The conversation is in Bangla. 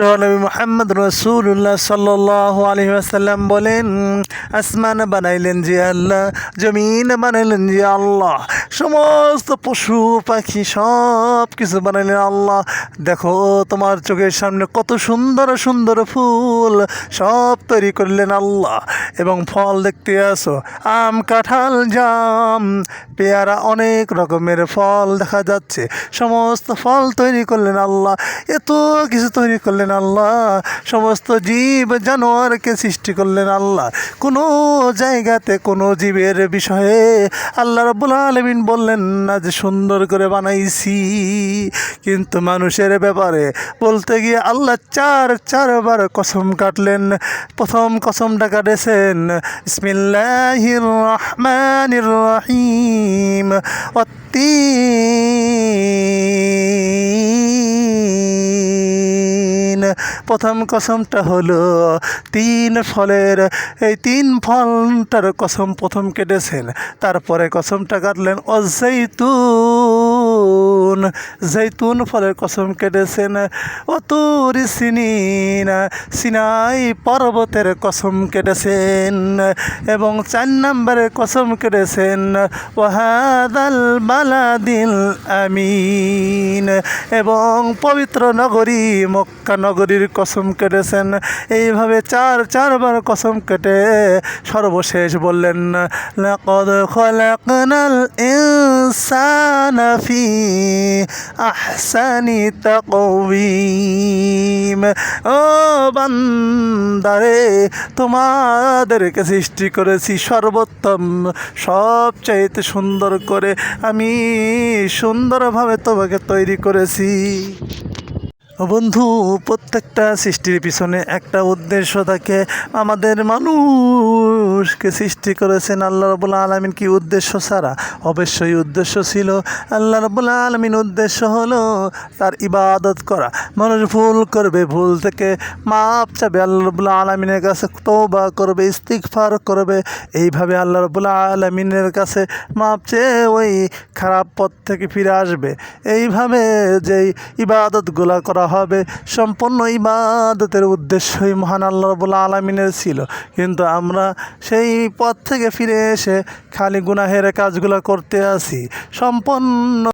নবী মুহাম্মদ রাসূলুল্লাহ সাল্লাল্লাহু আলাইহি ওয়াসাল্লাম বলেন, আসমান বানাইলেন যে আল্লাহ, জমিন বানাইলেন যে আল্লাহ, সমস্ত পশু পাখি সব কিছু বানাইলেন আল্লাহ। দেখো তোমার চোখের সামনে কত সুন্দর সুন্দর ফুল সব তৈরি করলেন আল্লাহ। এবং ফল দেখতে আসো, আম, কাঁঠাল, জাম, পেয়ারা, অনেক রকমের ফল দেখা যাচ্ছে। সমস্ত ফল তৈরি করলেন আল্লাহ। এত কিছু তৈরি করলেন আল্লাহ। সমস্ত জীব জানোয়ারকে সৃষ্টি করলেন আল্লাহ। কোনো জায়গাতে কোনো জীবের বিষয়ে আল্লাহ রাব্বুল আলামিন বললেন না যে সুন্দর করে বানাইছি। কিন্তু মানুষের ব্যাপারে বলতে গিয়ে আল্লাহ চারবার কসম কাটলেন। প্রথম কসমটা কাটেছেন বিসমিল্লাহির রহমানির রহিম, প্রথম কসমটা হলো 3 ফলের। এই 3 ফলটার কসম প্রথম কেটেছেন। তারপরে কসমটা কাটলেন জৈতুন ফলের কসম কেটেছেন। অতুরি সিনিন, সিনাই পর্বতের কসম কেটেছেন। এবং 4 নম্বরে কসম কেটেছেন ওয়াহাদাল বালাদিল আমিন, এবং পবিত্র নগরী মক্কা নগরীর কসম কেটেছেন। এইভাবে চারবার কসম কেটে সর্বশেষ বললেন লাকাদ খালাকনাল ইনসানা ফি আহসানি তাকওয়িম। ও বান্দারে, তোমাদেরকে সৃষ্টি করেছি সর্বোত্তম, সবচাইতে সুন্দর করে আমি সুন্দরভাবে তোমাকে তৈরি করেছি। বন্ধু, প্রত্যেকটা সৃষ্টির পিছনে একটা উদ্দেশ্য থাকে। আমাদের মানুষকে সৃষ্টি করেছেন আল্লাহ রাব্বুল আলামিন। কি উদ্দেশ্য ছাড়া? অবশ্যই উদ্দেশ্য ছিল আল্লাহ রাব্বুল আলামিন। উদ্দেশ্য হলো তার ইবাদত করা। মানুষ ভুল করবে, ভুল থেকে মাপ চাবে আল্লাহ রাব্বুল আলামিনের কাছে, তওবা করবে, ইস্তিগফার করবে। এইভাবে আল্লাহ রাব্বুল আলামিনের কাছে মাপ চেয়ে ওই খারাপ পথ থেকে ফিরে আসবে। এইভাবে যেই ইবাদতগুলো করা হবে, সম্পূর্ণ ইবাদতের উদ্দেশ্যই মহান আল্লাহ রাব্বুল আলামিনের ছিল। কিন্তু আমরা সেই পথ থেকে ফিরে এসে খালি গুনাহের কাজগুলো করতে আসি। সম্পূর্ণ